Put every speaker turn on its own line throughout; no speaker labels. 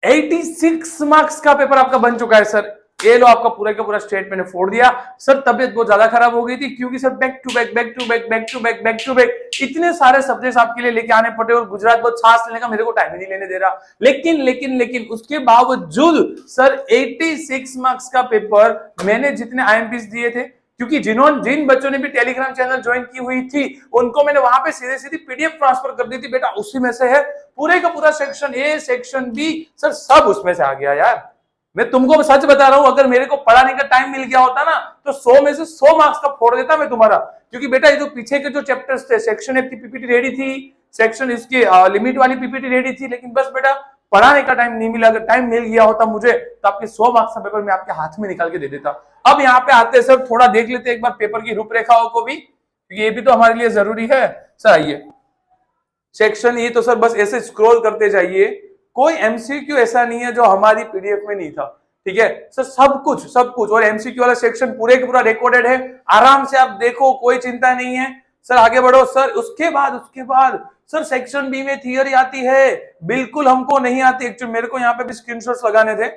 86 marks का paper आपका बन चुका है सर। ये लो आपका पूरा का पूरा स्टेट मैंने फोड़ दिया सर। तबीयत बहुत ज्यादा खराब हो गई थी क्योंकि sir back to back back to back back to back back to back इतने सारे सब्जेक्ट्स आपके लिए लेके आने पड़े और गुजरात बहुत सांस लेने का मेरे को टाइम ही नहीं लेने दे रहा। लेकिन उसके बावजूद सर 86 मार्क्स का पेपर मैंने जितने आईएमपीस दिए थे, क्योंकि जिन बच्चों ने भी टेलीग्राम चैनल ज्वाइन की हुई थी उनको मैंने वहां पे सीधे सीधी पीडीएफ ट्रांसफर कर दी थी बेटा, उसी में से है पूरे का पूरा section A section B sir सब उसमें से आ गया यार। मैं तुमको सच बता रहा हूं, अगर मेरे को पढ़ाने का टाइम मिल गया होता ना तो 100 में से 100 मार्क्स का फोड़ देता मैं तुम्हारा। क्योंकि बेटा ये जो पीछे के जो चैप्टर्स थे, सेक्शन 1 की पीपीटी रेडी थी, सेक्शन इसके लिमिट वाली पीपीटी रेडी थी, लेकिन बस बेटा पढ़ाने का टाइम नहीं मिला। अगर टाइम मिल गया होता मुझे तो आपके 100 मार्क्स का पेपर मैं आपके हाथ में निकाल के दे देता। अब यहाँ पे आते सर थोड़ा देख लेते एक बार पेपर की रूपरेखाओं को भी, ये भी तो हमारे लिए जरूरी है। सर आइए सेक्शन ई तो सर बस ऐसे स्क्रॉल करते जाइए, कोई एमसीक्यू ऐसा नहीं है जो हमारी पीडीएफ में नहीं था, ठीक है सर सब कुछ और एमसीक्यू वाला सेक्शन पूरे का पूरा रिकॉर्डेड है, आराम से आप देखो कोई चिंता नहीं है। सर आगे बढ़ो सर। उसके बाद सर सेक्शन बी में थियरी आती है, बिल्कुल हमको नहीं आती। एक्चुअली मेरे को यहाँ पे भी स्क्रीनशॉट्स लगाने थे,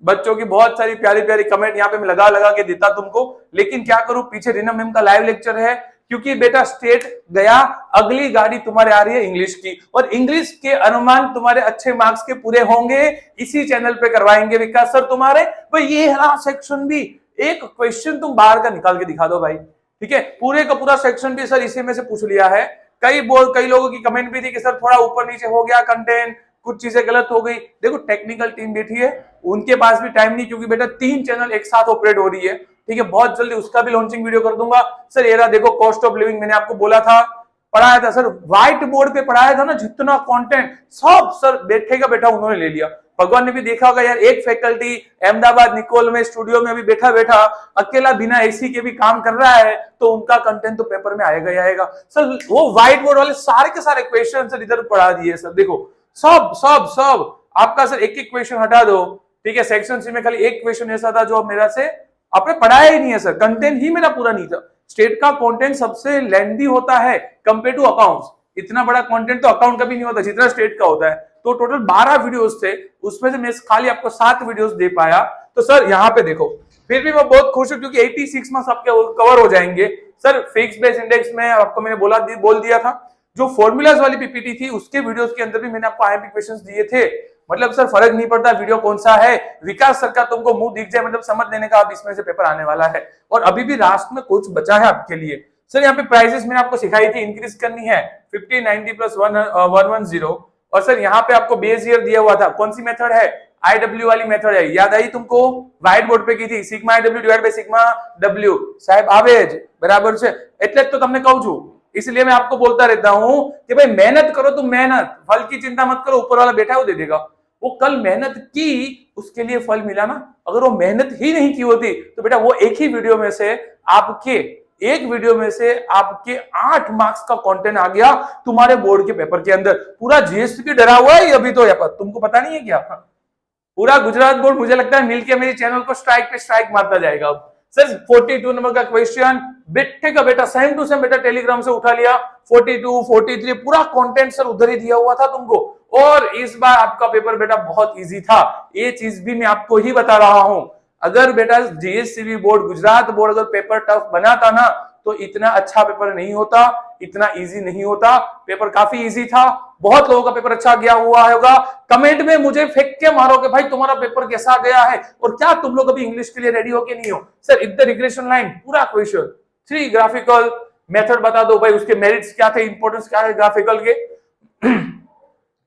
बच्चों की बहुत सारी प्यारी प्यारी कमेंट यहाँ पे मैं लगा के देता तुमको, लेकिन क्या करूं पीछे रीना मैम का लाइव लेक्चर है, क्योंकि बेटा स्टेट गया, अगली गाड़ी तुम्हारे आ रही है इंग्लिश की, और इंग्लिश के अनुमान तुम्हारे अच्छे मार्क्स के पूरे होंगे इसी चैनल पे करवाएंगे विकास सर तुम्हारे। भाई ये है सेक्शन भी, एक क्वेश्चन तुम बाहर का निकाल के दिखा दो भाई, ठीक है पूरे का पूरा सेक्शन भी सर इसी में से पूछ लिया है। कई लोगों की कमेंट भी थी कि सर थोड़ा ऊपर नीचे हो गया कंटेंट, कुछ चीजें गलत हो गई। देखो टेक्निकल टीम बैठी है, उनके पास भी टाइम नहीं, क्योंकि बेटा 3 चैनल एक साथ ऑपरेट हो रही है, ठीक है बहुत जल्दी उसका भी लॉन्चिंग वीडियो कर दूंगा। सर ये रहा देखो कॉस्ट ऑफ लिविंग, मैंने आपको बोला था पढ़ाया था सर, व्हाइट बोर्ड पे पढ़ाया था ना जितना कंटेंट सब सर बैठेगा बैठा उन्होंने ले लिया। भगवान ने भी देखा होगा यार, एक फैकल्टी अहमदाबाद निकोल में स्टूडियो में अभी बैठा बैठा अकेला बिना एसी के भी काम कर रहा है, तो उनका कंटेंट तो पेपर में आएगा ही आएगा सर। वो व्हाइट बोर्ड वाले सारे के सारे क्वेश्चन सर इधर पढ़ा दिए सर, देखो सब आपका सर एक क्वेश्चन हटा दो, ठीक है सेक्शन सी में खाली एक क्वेश्चन ऐसा था जो मेरा से आपने पढ़ाया ही नहीं है सर, कंटेंट ही मेरा पूरा नहीं था। स्टेट का कंटेंट सबसे लेंथी होता है कंपेयर टू अकाउंट्स, इतना बड़ा कंटेंट तो अकाउंट का भी नहीं होता जितना स्टेट का होता है। तो टोटल 12 वीडियोस थे, उसमें से मैं खाली आपको 7 वीडियोस दे पाया। तो सर यहाँ पे देखो फिर भी मैं बहुत खुश हूं क्योंकि 86 मार्क्स आपके कवर हो जाएंगे सर। फिक्स बेस इंडेक्स में आपको मैंने बोल दिया था, जो फॉर्मूलाज वाली पीपीटी थी उसके वीडियोस के अंदर भी मैंने आपको आईएमपी क्वेश्चंस दिए थे। मतलब सर फर्क नहीं पड़ता वीडियो कौन सा है, विकास सर का तुमको मुंह दिख जाए मतलब समझ लेने का अब इसमें से पेपर आने वाला है। और अभी भी लास्ट में कुछ बचा है आपके लिए सर। यहाँ पे प्राइजेस मैंने आपको सिखाई थी, इंक्रीज करनी है 50 90 प्लस 110। और सर यहाँ पे आपको बेस ईयर दिया हुआ था, कौन सी मेथड है, आईडब्ल्यू वाली मेथड है, याद आई तुमको, व्हाइट बोर्ड पे की थी, sigma IW divide by sigma W साहब आवेज बराबर છે એટલે તો તમને કહું છું। इसलिए मैं आपको बोलता रहता हूं कि भाई मेहनत करो, तुम मेहनत, फल की चिंता मत करो, ऊपर वाला बैठा है वो दे देगा। वो कल मेहनत की उसके लिए फल मिला ना, अगर वो मेहनत ही नहीं की होती तो बेटा वो एक ही वीडियो में से आपके 8 मार्क्स का कंटेंट आ गया तुम्हारे बोर्ड के पेपर के अंदर। पूरा जीएसटी डरा हुआ है अभी तो, तुमको पता नहीं है क्या? पूरा गुजरात बोर्ड मुझे लगता है मिलके मेरे चैनल को स्ट्राइक पे स्ट्राइक मारता जाएगा अब। सर 42 नंबर का क्वेश्चन बैठे का बेटा सेम टू सेम बेटा टेलीग्राम से उठा लिया, 42 43 पूरा कंटेंट सर उधर ही दिया हुआ था तुमको। और इस बार आपका पेपर बेटा बहुत इजी था, ये चीज भी मैं आपको ही बता रहा हूं। अगर बेटा जीएससीबी बोर्ड गुजरात बोर्ड अगर पेपर टफ बनाता ना तो इतना अच्छा पेपर नहीं होता, इतना इजी नहीं होता। पेपर काफी इजी था, बहुत लोगों का पेपर अच्छा गया हुआ होगा। कमेंट में मुझे फेंक के मारो कि भाई तुम्हारा पेपर कैसा गया है और क्या तुम लोग अभी इंग्लिश के लिए रेडी हो के नहीं हो। सर इधर रिग्रेशन लाइन पूरा क्वेश्चन 3 ग्राफिकल मेथड बता दो भाई, उसके मेरिट्स क्या थे, इंपॉर्टेंस क्या है ग्राफिकल के,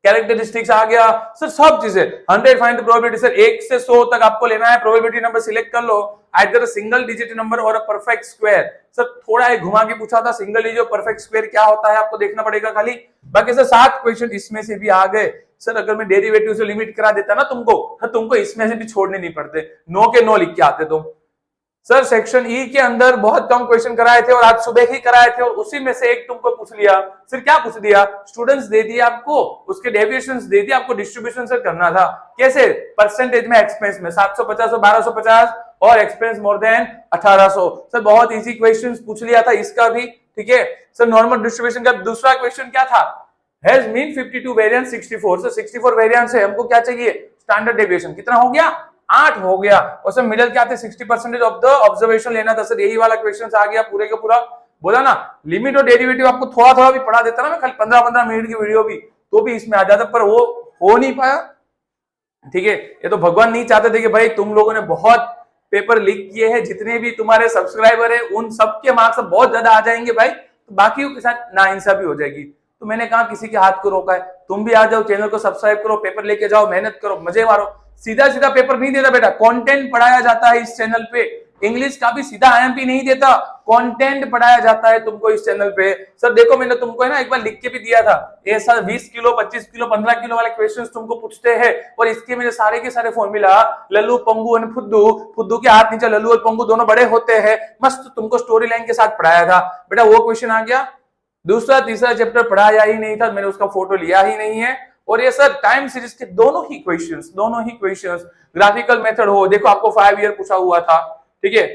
कैरेक्टरिस्टिक्स आ गया सर, सब चीजें 100 फाइंड द प्रोबेबिलिटी। सर 1 से 100 तक आपको लेना है, प्रोबेबिलिटी नंबर सिलेक्ट कर लो, आइदर सिंगल डिजिट नंबर और अ परफेक्ट स्क्वायर। सर थोड़ा एक घुमा के पूछा था सिंगल डिजिट और परफेक्ट स्क्वायर क्या होता है आपको देखना पड़ेगा खाली। बाकी सर 7 क्वेश्चन इसमें से भी आ गए। सर अगर मैं डेरिवेटिव से लिमिट करा देता ना तुमको इसमें से भी छोड़ने नहीं पड़ते, 9 के 9 लिख के आते तुम। सर सेक्शन ई के अंदर बहुत कम क्वेश्चन कराए थे और आज सुबह ही कराए थे, और उसी में से एक तुमको पूछ लिया। सर क्या पूछ दिया, स्टूडेंट्स दे दिए आपको, उसके डेविएशंस दे दिए आपको, डिस्ट्रीब्यूशन सर करना था कैसे, परसेंटेज में एक्सपेंस में 750 और 1250 और एक्सपेंस मोर देन 1800। सर बहुत इजी क्वेश्चन पूछ लिया था इसका भी, ठीक है। सर नॉर्मल डिस्ट्रीब्यूशन का दूसरा क्वेश्चन क्या था, has mean 52 variance 64, sir 64 variance है, हमको क्या चाहिए स्टैंडर्ड डेविएशन, कितना हो गया 8 हो गया, और सर मिडल क्या थे 60% ऑफ द ऑब्जर्वेशन लेना था, सर यही वाला क्वेश्चन आ गया पूरे का पूरा। बोला ना लिमिट और डेरिवेटिव आपको थोड़ा थोड़ा भी पढ़ा देता ना मैं, खाली 15-15 मिनट की वीडियो भी, तो भी इसमें आ जाता, पर वो हो नहीं पाया। ठीक है, ये तो भगवान नहीं चाहते थे कि भाई तुम लोगों ने बहुत पेपर लीक किए हैं, जितने भी तुम्हारे सब्सक्राइबर है उन सबके मार्क्स बहुत ज्यादा आ जाएंगे भाई, तो बाकी के साथ नाइंसाफी हो जाएगी। तो मैंने कहा किसी के हाथ को रोका है, तुम भी आ जाओ, चैनल को सब्सक्राइब करो, पेपर लेके जाओ, मेहनत करो, मजे मारो। सीधा सीधा पेपर नहीं देता बेटा, कंटेंट पढ़ाया जाता है इस चैनल पे, इंग्लिश का भी सीधा आईएमपी नहीं देता, कंटेंट पढ़ाया जाता है तुमको इस चैनल पे। सर देखो मैंने तुमको है ना एक बार लिख के भी दिया था, ये सर 20 किलो 25 किलो 15 किलो वाले क्वेश्चंस तुमको पूछते हैं, और इसके मेरे सारे के सारे फॉर्मूला लल्लू पंगू और फुद्दू, फुद्दू के हाथ नीचे लल्लू और पंगू दोनों बड़े होते हैं, मस्त तुमको स्टोरी लाइन के साथ पढ़ाया था बेटा, वो क्वेश्चन आ गया। दूसरा तीसरा चैप्टर पढ़ाया ही नहीं था, मैंने उसका फोटो लिया ही नहीं है। और ये सर टाइम सीरीज के दोनों ही क्वेश्चंस ग्राफिकल मेथड हो, देखो आपको 5 ईयर पूछा हुआ था, ठीक है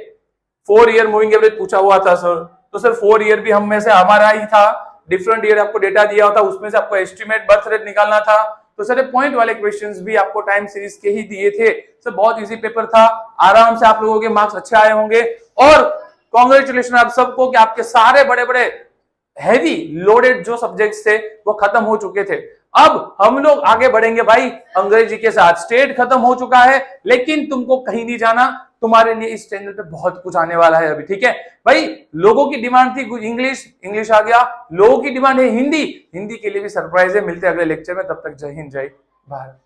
4 ईयर मूविंग एवरेज पूछा हुआ था सर, तो सर 4 ईयर भी हम में से हमारा ही था, डिफरेंट ईयर आपको डेटा दिया होता, उसमें से आपको एस्टिमेट बर्थ रेट निकालना था, तो सर पॉइंट वाले क्वेश्चंस भी आपको टाइम सीरीज के ही दिए थे। सर बहुत इजी पेपर था, आराम से आप लोगों के मार्क्स अच्छे आए होंगे, और कॉन्ग्रेचुलेशन आप सबको कि आपके सारे बड़े बड़े हैवी लोडेड जो सब्जेक्ट्स थे वो खत्म हो चुके थे। अब हम लोग आगे बढ़ेंगे भाई अंग्रेजी के साथ, स्टेट खत्म हो चुका है, लेकिन तुमको कहीं नहीं जाना, तुम्हारे लिए इस चैनल पे बहुत कुछ आने वाला है अभी, ठीक है भाई। लोगों की डिमांड थी इंग्लिश आ गया, लोगों की डिमांड है हिंदी के लिए भी सरप्राइज है, मिलते हैं अगले लेक्चर में, तब तक जय हिंद जय भारत।